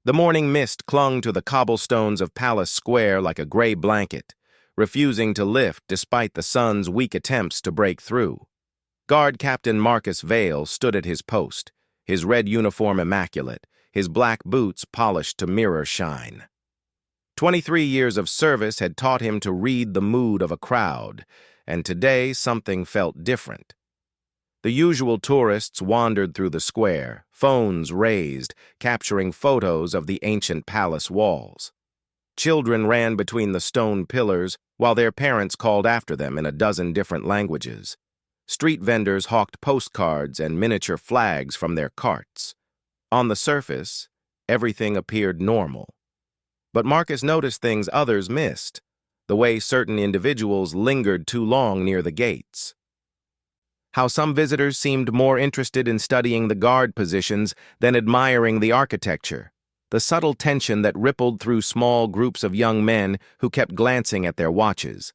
The morning mist clung to the cobblestones of Palace Square like a gray blanket, refusing to lift despite the sun's weak attempts to break through. Guard Captain Marcus Vale stood at his post, his red uniform immaculate, his black boots polished to mirror shine. 23 years of service had taught him to read the mood of a crowd, and today something felt different. The usual tourists wandered through the square, phones raised, capturing photos of the ancient palace walls. Children ran between the stone pillars while their parents called after them in a dozen different languages. Street vendors hawked postcards and miniature flags from their carts. On the surface, everything appeared normal. But Marcus noticed things others missed, the way certain individuals lingered too long near the gates. How some visitors seemed more interested in studying the guard positions than admiring the architecture, the subtle tension that rippled through small groups of young men who kept glancing at their watches.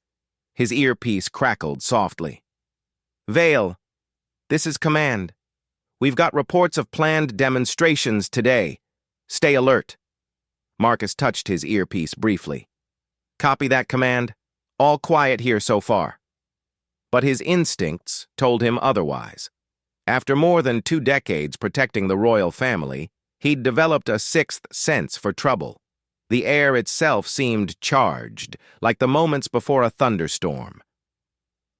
His earpiece crackled softly. "Vale, this is command. We've got reports of planned demonstrations today. Stay alert." Marcus touched his earpiece briefly. "Copy that, command. All quiet here so far." But his instincts told him otherwise. After more than 2 decades protecting the royal family, he'd developed a sixth sense for trouble. The air itself seemed charged, like the moments before a thunderstorm.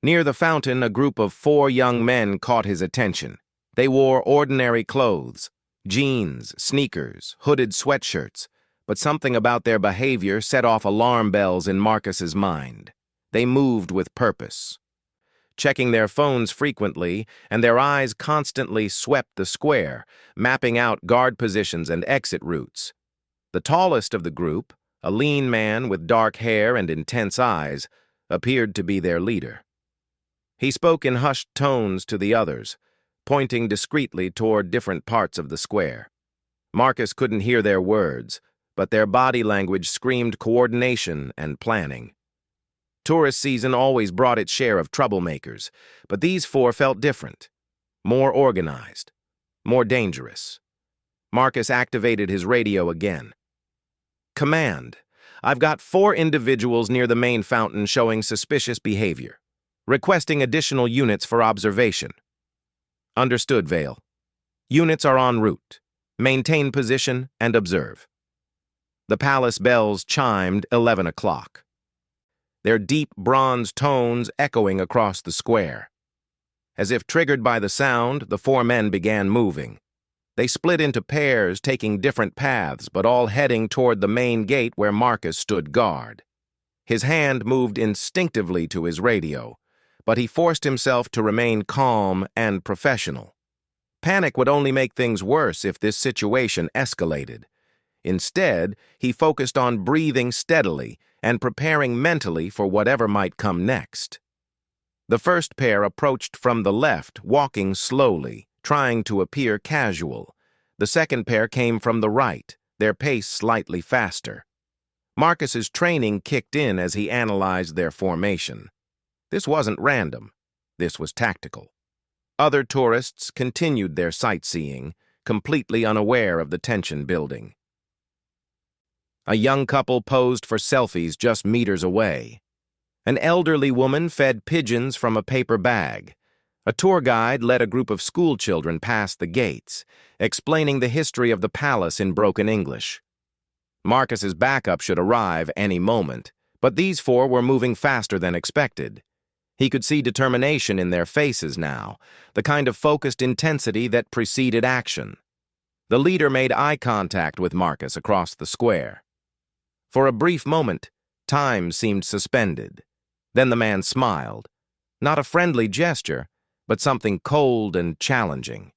Near the fountain, a group of 4 young men caught his attention. They wore ordinary clothes, jeans, sneakers, hooded sweatshirts, but something about their behavior set off alarm bells in Marcus's mind. They moved with purpose, checking their phones frequently, and their eyes constantly swept the square, mapping out guard positions and exit routes. The tallest of the group, a lean man with dark hair and intense eyes, appeared to be their leader. He spoke in hushed tones to the others, pointing discreetly toward different parts of the square. Marcus couldn't hear their words, but their body language screamed coordination and planning. Tourist season always brought its share of troublemakers, but these 4 felt different, more organized, more dangerous. Marcus activated his radio again. "Command, I've got 4 individuals near the main fountain showing suspicious behavior, requesting additional units for observation." "Understood, Vale. Units are en route. Maintain position and observe." The palace bells chimed 11 o'clock. Their deep bronze tones echoing across the square. As if triggered by the sound, the 4 men began moving. They split into pairs, taking different paths, but all heading toward the main gate where Marcus stood guard. His hand moved instinctively to his radio, but he forced himself to remain calm and professional. Panic would only make things worse if this situation escalated. Instead, he focused on breathing steadily and preparing mentally for whatever might come next. The first pair approached from the left, walking slowly, trying to appear casual. The second pair came from the right, their pace slightly faster. Marcus's training kicked in as he analyzed their formation. This wasn't random. This was tactical. Other tourists continued their sightseeing, completely unaware of the tension building. A young couple posed for selfies just meters away. An elderly woman fed pigeons from a paper bag. A tour guide led a group of school children past the gates, explaining the history of the palace in broken English. Marcus's backup should arrive any moment, but these 4 were moving faster than expected. He could see determination in their faces now, the kind of focused intensity that preceded action. The leader made eye contact with Marcus across the square. For a brief moment, time seemed suspended. Then the man smiled. Not a friendly gesture, but something cold and challenging.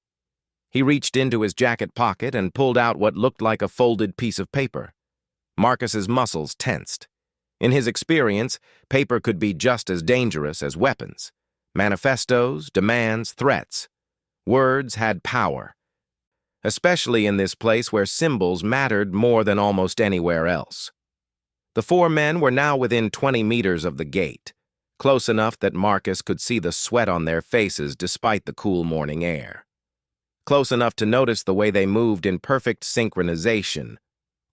He reached into his jacket pocket and pulled out what looked like a folded piece of paper. Marcus's muscles tensed. In his experience, paper could be just as dangerous as weapons. Manifestos, demands, threats. Words had power, especially in this place where symbols mattered more than almost anywhere else. The 4 men were now within 20 meters of the gate, close enough that Marcus could see the sweat on their faces despite the cool morning air. Close enough to notice the way they moved in perfect synchronization,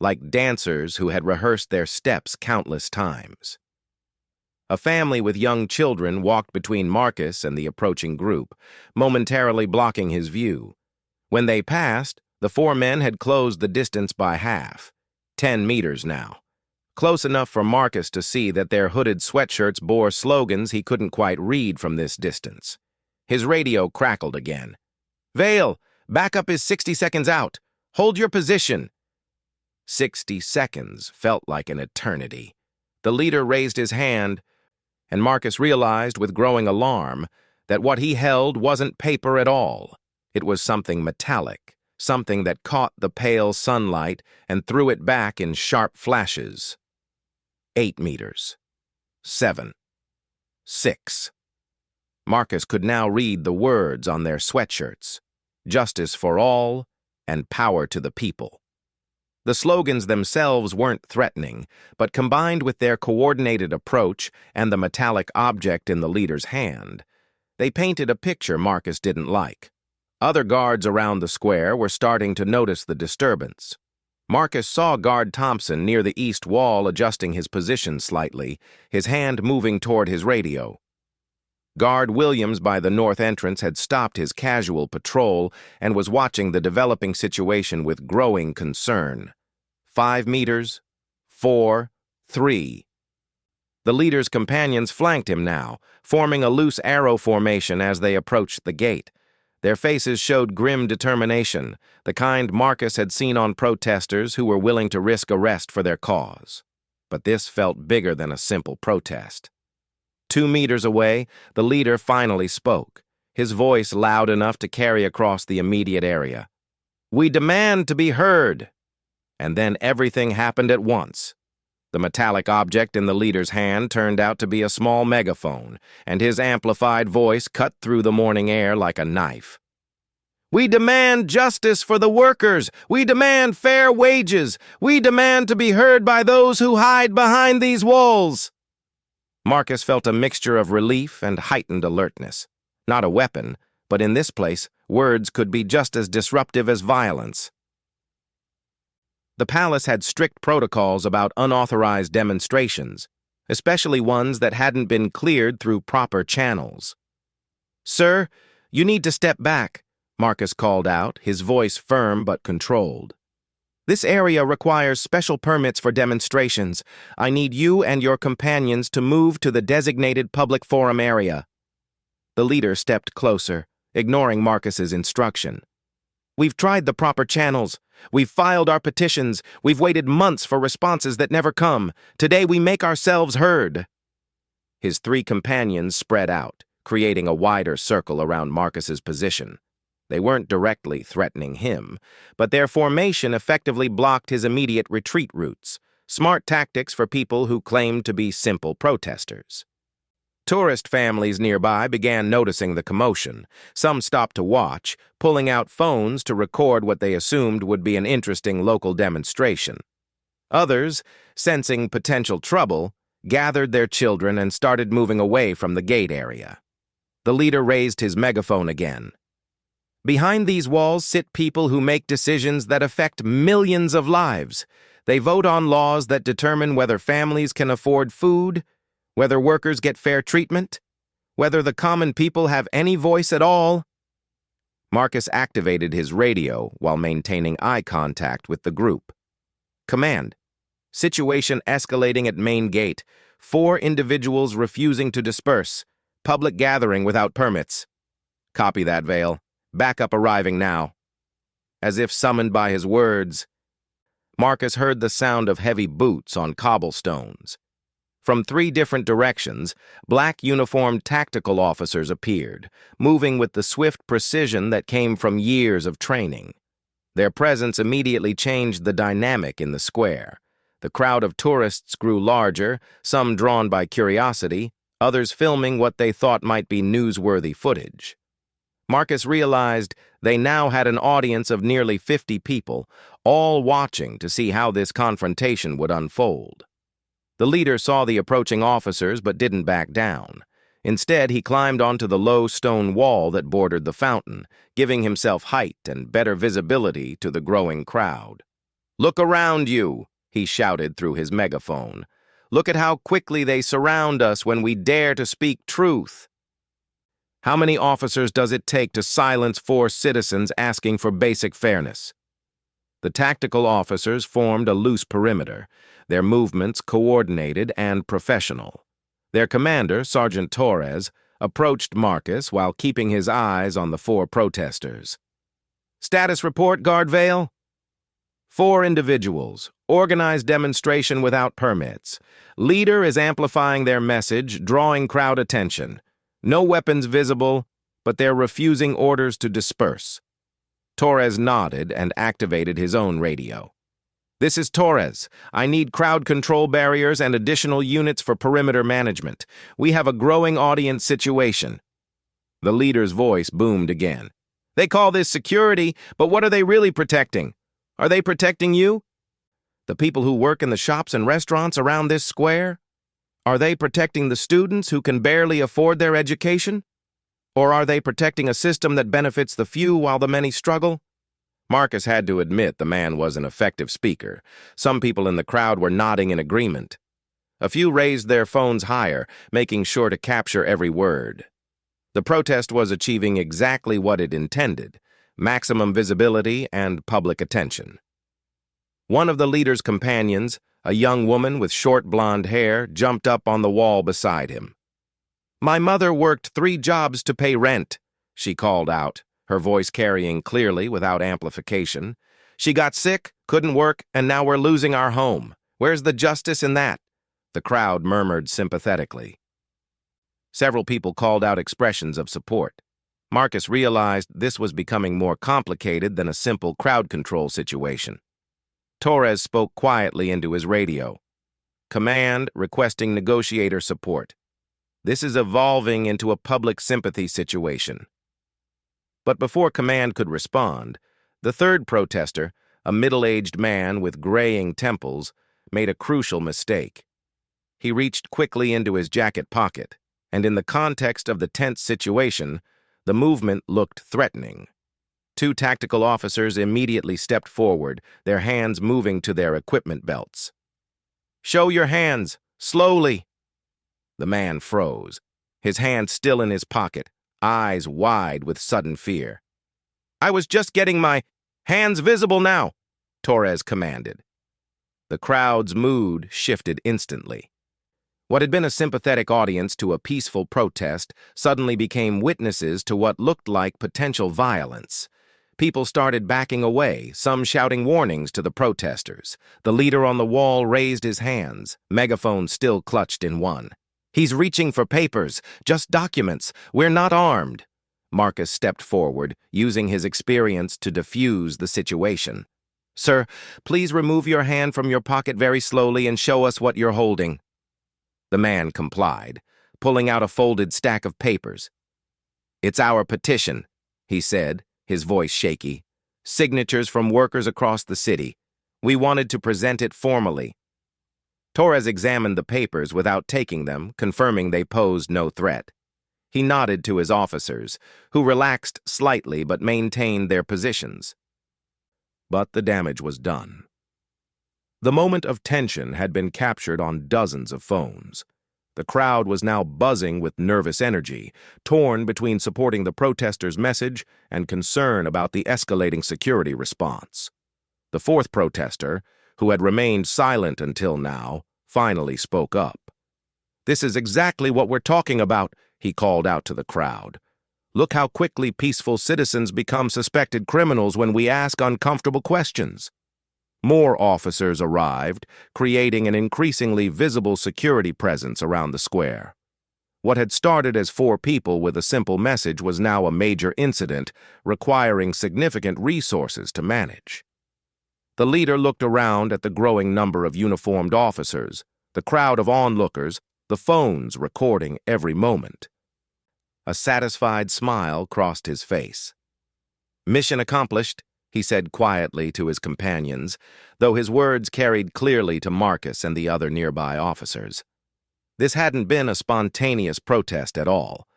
like dancers who had rehearsed their steps countless times. A family with young children walked between Marcus and the approaching group, momentarily blocking his view. When they passed, the four men had closed the distance by half, 10 meters now. Close enough for Marcus to see that their hooded sweatshirts bore slogans he couldn't quite read from this distance. His radio crackled again. "Vale, backup is 60 seconds out. Hold your position." 60 seconds felt like an eternity. The leader raised his hand, and Marcus realized with growing alarm that what he held wasn't paper at all. It was something metallic, something that caught the pale sunlight and threw it back in sharp flashes. 8 meters. 7. 6. Marcus could now read the words on their sweatshirts: "Justice for all" and "Power to the people." The slogans themselves weren't threatening, but combined with their coordinated approach and the metallic object in the leader's hand, they painted a picture Marcus didn't like. Other guards around the square were starting to notice the disturbance. Marcus saw Guard Thompson near the east wall adjusting his position slightly, his hand moving toward his radio. Guard Williams by the north entrance had stopped his casual patrol and was watching the developing situation with growing concern. 5 meters. 4. 3. The leader's companions flanked him now, forming a loose arrow formation as they approached the gate. Their faces showed grim determination, the kind Marcus had seen on protesters who were willing to risk arrest for their cause. But this felt bigger than a simple protest. 2 meters away, the leader finally spoke, his voice loud enough to carry across the immediate area. "We demand to be heard." And then everything happened at once. The metallic object in the leader's hand turned out to be a small megaphone, and his amplified voice cut through the morning air like a knife. "We demand justice for the workers. We demand fair wages. We demand to be heard by those who hide behind these walls." Marcus felt a mixture of relief and heightened alertness. Not a weapon, but in this place, words could be just as disruptive as violence. The palace had strict protocols about unauthorized demonstrations, especially ones that hadn't been cleared through proper channels. "Sir, you need to step back," Marcus called out, his voice firm but controlled. "This area requires special permits for demonstrations. I need you and your companions to move to the designated public forum area." The leader stepped closer, ignoring Marcus's instruction. "We've tried the proper channels. We've filed our petitions. We've waited months for responses that never come. Today we make ourselves heard." His 3 companions spread out, creating a wider circle around Marcus's position. They weren't directly threatening him, but their formation effectively blocked his immediate retreat routes, smart tactics for people who claimed to be simple protesters. Tourist families nearby began noticing the commotion. Some stopped to watch, pulling out phones to record what they assumed would be an interesting local demonstration. Others, sensing potential trouble, gathered their children and started moving away from the gate area. The leader raised his megaphone again. "Behind these walls sit people who make decisions that affect millions of lives. They vote on laws that determine whether families can afford food, whether workers get fair treatment, whether the common people have any voice at all." Marcus activated his radio while maintaining eye contact with the group. "Command. Situation escalating at main gate. 4 individuals refusing to disperse. Public gathering without permits." "Copy that, Vale. Backup arriving now." As if summoned by his words, Marcus heard the sound of heavy boots on cobblestones. From 3 different directions, black uniformed tactical officers appeared, moving with the swift precision that came from years of training. Their presence immediately changed the dynamic in the square. The crowd of tourists grew larger, some drawn by curiosity, others filming what they thought might be newsworthy footage. Marcus realized they now had an audience of nearly 50 people, all watching to see how this confrontation would unfold. The leader saw the approaching officers but didn't back down. Instead, he climbed onto the low stone wall that bordered the fountain, giving himself height and better visibility to the growing crowd. "Look around you," he shouted through his megaphone. "Look at how quickly they surround us when we dare to speak truth. How many officers does it take to silence 4 citizens asking for basic fairness?" The tactical officers formed a loose perimeter, their movements coordinated and professional. Their commander, Sergeant Torres, approached Marcus while keeping his eyes on the 4 protesters. "Status report, Guard Vale?" 4 individuals. Organized demonstration without permits. Leader is amplifying their message, drawing crowd attention. No weapons visible, but they're refusing orders to disperse. Torres nodded and activated his own radio. "This is Torres. I need crowd control barriers and additional units for perimeter management. We have a growing audience situation." The leader's voice boomed again. "They call this security, but what are they really protecting? Are they protecting you? The people who work in the shops and restaurants around this square? Are they protecting the students who can barely afford their education? Or are they protecting a system that benefits the few while the many struggle?" Marcus had to admit the man was an effective speaker. Some people in the crowd were nodding in agreement. A few raised their phones higher, making sure to capture every word. The protest was achieving exactly what it intended: maximum visibility and public attention. One of the leader's companions, a young woman with short blonde hair, jumped up on the wall beside him. "My mother worked 3 jobs to pay rent," she called out, her voice carrying clearly without amplification. "She got sick, couldn't work, and now we're losing our home. Where's the justice in that?" The crowd murmured sympathetically. Several people called out expressions of support. Marcus realized this was becoming more complicated than a simple crowd control situation. Torres spoke quietly into his radio. "Command requesting negotiator support. This is evolving into a public sympathy situation." But before Command could respond, the 3rd protester, a middle-aged man with graying temples, made a crucial mistake. He reached quickly into his jacket pocket, and in the context of the tense situation, the movement looked threatening. 2 tactical officers immediately stepped forward, their hands moving to their equipment belts. "Show your hands, slowly." The man froze, his hand still in his pocket, eyes wide with sudden fear. "I was just getting my hands visible now," Torres commanded. The crowd's mood shifted instantly. What had been a sympathetic audience to a peaceful protest suddenly became witnesses to what looked like potential violence. People started backing away, some shouting warnings to the protesters. The leader on the wall raised his hands, megaphone still clutched in one. "He's reaching for papers, just documents. We're not armed." Marcus stepped forward, using his experience to defuse the situation. "Sir, please remove your hand from your pocket very slowly and show us what you're holding." The man complied, pulling out a folded stack of papers. "It's our petition," he said, his voice shaky. "Signatures from workers across the city. We wanted to present it formally." Torres examined the papers without taking them, confirming they posed no threat. He nodded to his officers, who relaxed slightly but maintained their positions. But the damage was done. The moment of tension had been captured on dozens of phones. The crowd was now buzzing with nervous energy, torn between supporting the protesters' message and concern about the escalating security response. The 4th protester, who had remained silent until now, finally spoke up. "This is exactly what we're talking about," he called out to the crowd. "Look how quickly peaceful citizens become suspected criminals when we ask uncomfortable questions." More officers arrived, creating an increasingly visible security presence around the square. What had started as 4 people with a simple message was now a major incident, requiring significant resources to manage. The leader looked around at the growing number of uniformed officers, the crowd of onlookers, the phones recording every moment. A satisfied smile crossed his face. "Mission accomplished," he said quietly to his companions, though his words carried clearly to Marcus and the other nearby officers. This hadn't been a spontaneous protest at all.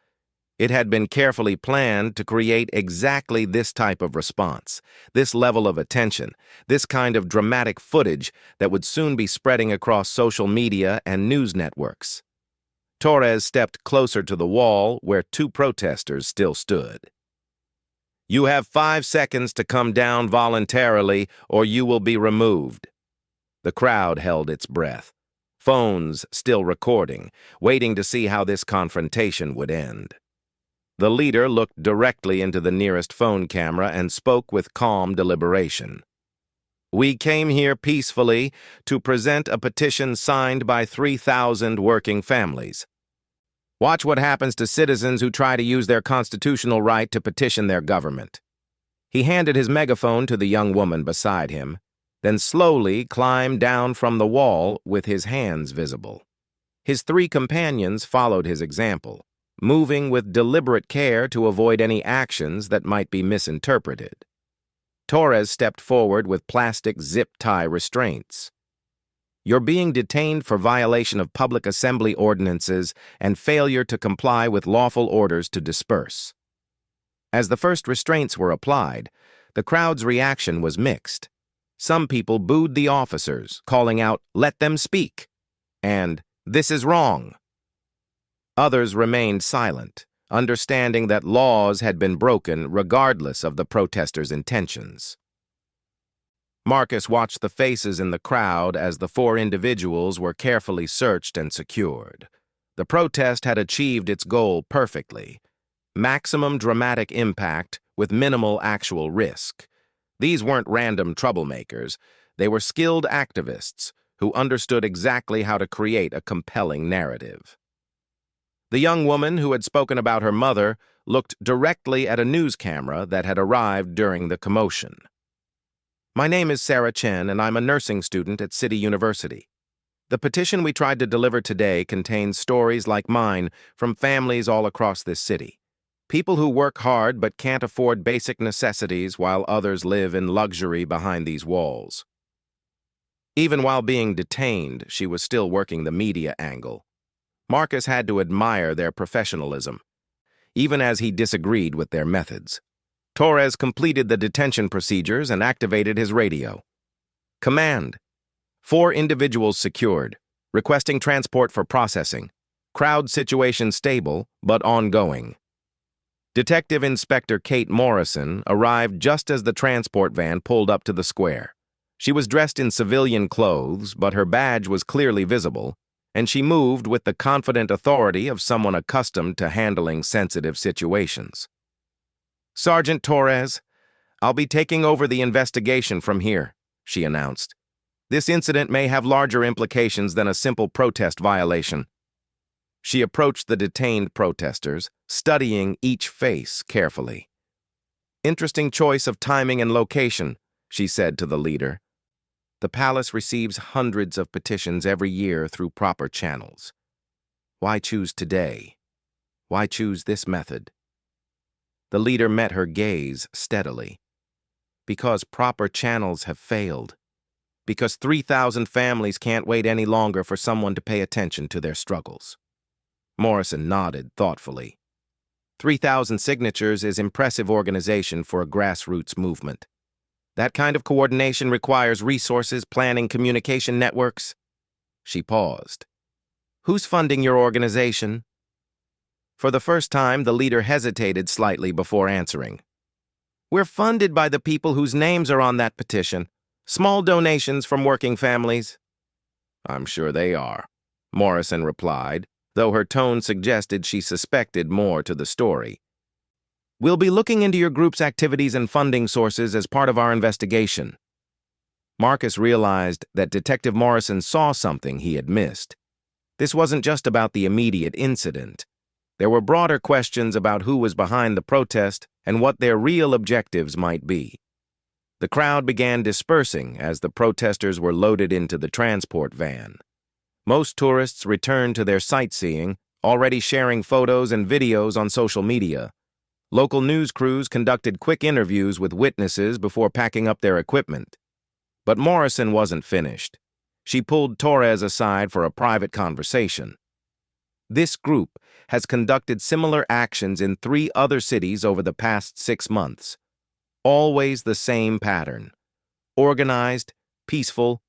It had been carefully planned to create exactly this type of response, this level of attention, this kind of dramatic footage that would soon be spreading across social media and news networks. Torres stepped closer to the wall where two protesters still stood. "You have 5 seconds to come down voluntarily, or you will be removed." The crowd held its breath, phones still recording, waiting to see how this confrontation would end. The leader looked directly into the nearest phone camera and spoke with calm deliberation. "We came here peacefully to present a petition signed by 3,000 working families. Watch what happens to citizens who try to use their constitutional right to petition their government." He handed his megaphone to the young woman beside him, then slowly climbed down from the wall with his hands visible. His 3 companions followed his example, moving with deliberate care to avoid any actions that might be misinterpreted. Torres stepped forward with plastic zip-tie restraints. "You're being detained for violation of public assembly ordinances and failure to comply with lawful orders to disperse." As the first restraints were applied, the crowd's reaction was mixed. Some people booed the officers, calling out, "Let them speak," and "This is wrong." Others remained silent, understanding that laws had been broken regardless of the protesters' intentions. Marcus watched the faces in the crowd as the 4 individuals were carefully searched and secured. The protest had achieved its goal perfectly: maximum dramatic impact with minimal actual risk. These weren't random troublemakers. They were skilled activists who understood exactly how to create a compelling narrative. The young woman who had spoken about her mother looked directly at a news camera that had arrived during the commotion. "My name is Sarah Chen, and I'm a nursing student at City University. The petition we tried to deliver today contains stories like mine from families all across this city. People who work hard but can't afford basic necessities while others live in luxury behind these walls." Even while being detained, she was still working the media angle. Marcus had to admire their professionalism, even as he disagreed with their methods. Torres completed the detention procedures and activated his radio. "Command. 4 individuals secured, requesting transport for processing. Crowd situation stable, but ongoing." Detective Inspector Kate Morrison arrived just as the transport van pulled up to the square. She was dressed in civilian clothes, but her badge was clearly visible, and she moved with the confident authority of someone accustomed to handling sensitive situations. "Sergeant Torres, I'll be taking over the investigation from here," she announced. "This incident may have larger implications than a simple protest violation." She approached the detained protesters, studying each face carefully. "Interesting choice of timing and location," she said to the leader. "The palace receives hundreds of petitions every year through proper channels. Why choose today? Why choose this method?" The leader met her gaze steadily. "Because proper channels have failed. Because 3,000 families can't wait any longer for someone to pay attention to their struggles." Morrison nodded thoughtfully. 3,000 signatures is impressive organization for a grassroots movement. That kind of coordination requires resources, planning, communication networks. She paused. "Who's funding your organization?" For the first time, the leader hesitated slightly before answering. "We're funded by the people whose names are on that petition. Small donations from working families." "I'm sure they are," Morrison replied, though her tone suggested she suspected more to the story. "We'll be looking into your group's activities and funding sources as part of our investigation." Marcus realized that Detective Morrison saw something he had missed. This wasn't just about the immediate incident. There were broader questions about who was behind the protest and what their real objectives might be. The crowd began dispersing as the protesters were loaded into the transport van. Most tourists returned to their sightseeing, already sharing photos and videos on social media. Local news crews conducted quick interviews with witnesses before packing up their equipment. But Morrison wasn't finished. She pulled Torres aside for a private conversation. "This group has conducted similar actions in 3 other cities over the past 6 months. Always the same pattern. Organized, peaceful,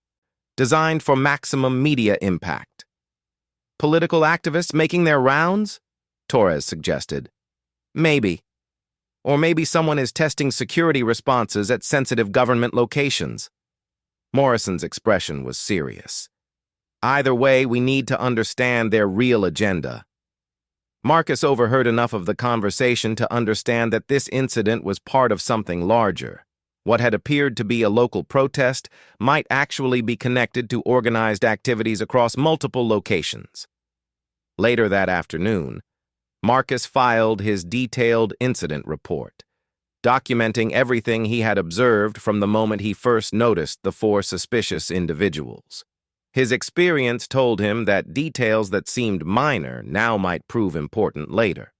designed for maximum media impact. Political activists making their rounds? Torres suggested. Maybe. Or maybe someone is testing security responses at sensitive government locations. Morrison's expression was serious. Either way, we need to understand their real agenda. Marcus overheard enough of the conversation to understand that this incident was part of something larger. What had appeared to be a local protest might actually be connected to organized activities across multiple locations. Later that afternoon, Marcus filed his detailed incident report, documenting everything he had observed from the moment he first noticed the 4 suspicious individuals. His experience told him that details that seemed minor now might prove important later.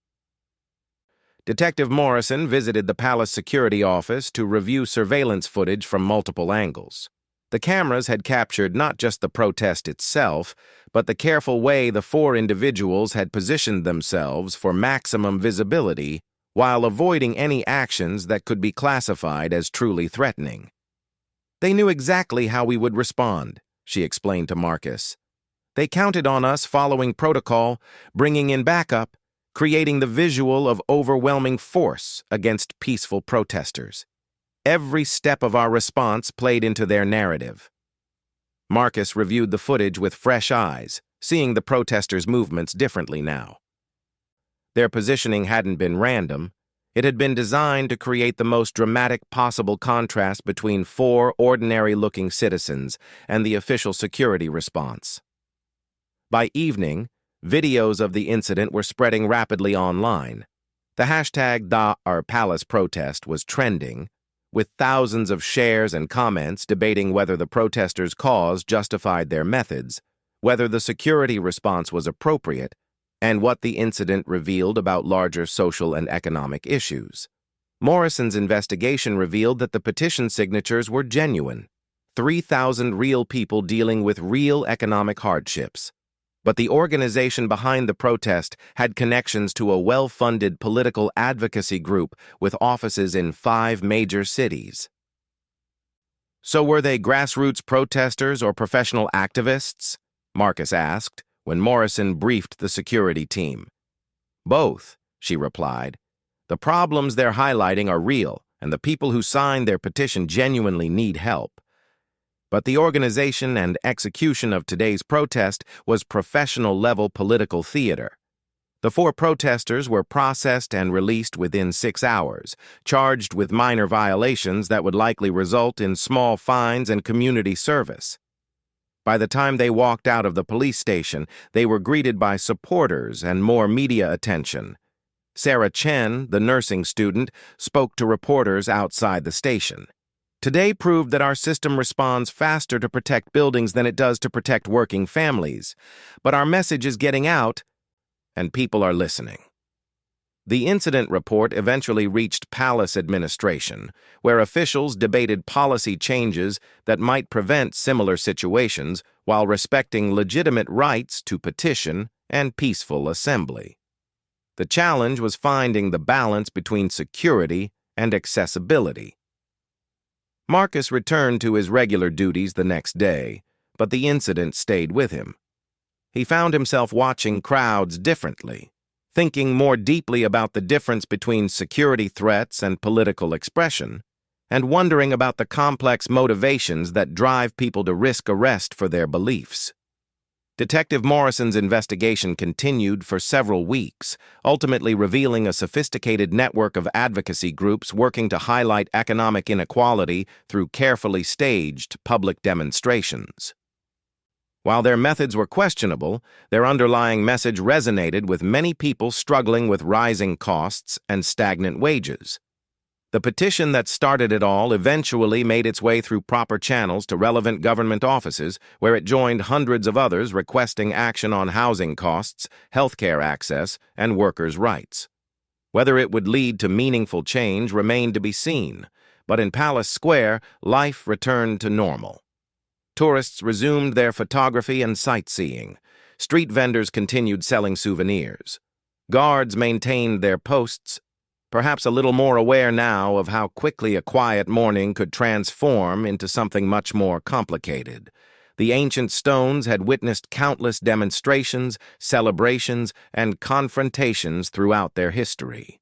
Detective Morrison visited the palace security office to review surveillance footage from multiple angles. The cameras had captured not just the protest itself, but the careful way the 4 individuals had positioned themselves for maximum visibility while avoiding any actions that could be classified as truly threatening. They knew exactly how we would respond, she explained to Marcus. They counted on us following protocol, bringing in backup, creating the visual of overwhelming force against peaceful protesters. Every step of our response played into their narrative. Marcus reviewed the footage with fresh eyes, seeing the protesters' movements differently now. Their positioning hadn't been random. It had been designed to create the most dramatic possible contrast between 4 ordinary-looking citizens and the official security response. By evening, videos of the incident were spreading rapidly online. The hashtag #OurPalace protest was trending, with thousands of shares and comments debating whether the protesters' cause justified their methods, whether the security response was appropriate, and what the incident revealed about larger social and economic issues. Morrison's investigation revealed that the petition signatures were genuine, 3,000 real people dealing with real economic hardships. But the organization behind the protest had connections to a well-funded political advocacy group with offices in 5 major cities. So were they grassroots protesters or professional activists? Marcus asked, when Morrison briefed the security team. Both, she replied. The problems they're highlighting are real, and the people who signed their petition genuinely need help. But the organization and execution of today's protest was professional-level political theater. The 4 protesters were processed and released within 6 hours, charged with minor violations that would likely result in small fines and community service. By the time they walked out of the police station, they were greeted by supporters and more media attention. Sarah Chen, the nursing student, spoke to reporters outside the station. Today proved that our system responds faster to protect buildings than it does to protect working families. But our message is getting out, and people are listening. The incident report eventually reached palace administration, where officials debated policy changes that might prevent similar situations while respecting legitimate rights to petition and peaceful assembly. The challenge was finding the balance between security and accessibility. Marcus returned to his regular duties the next day, but the incident stayed with him. He found himself watching crowds differently, thinking more deeply about the difference between security threats and political expression, and wondering about the complex motivations that drive people to risk arrest for their beliefs. Detective Morrison's investigation continued for several weeks, ultimately revealing a sophisticated network of advocacy groups working to highlight economic inequality through carefully staged public demonstrations. While their methods were questionable, their underlying message resonated with many people struggling with rising costs and stagnant wages. The petition that started it all eventually made its way through proper channels to relevant government offices, where it joined hundreds of others requesting action on housing costs, healthcare access, and workers' rights. Whether it would lead to meaningful change remained to be seen, but in Palace Square, life returned to normal. Tourists resumed their photography and sightseeing. Street vendors continued selling souvenirs. Guards maintained their posts, perhaps a little more aware now of how quickly a quiet morning could transform into something much more complicated. The ancient stones had witnessed countless demonstrations, celebrations, and confrontations throughout their history.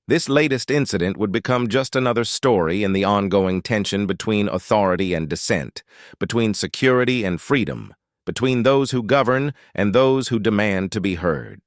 This latest incident would become just another story in the ongoing tension between authority and dissent, between security and freedom, between those who govern and those who demand to be heard.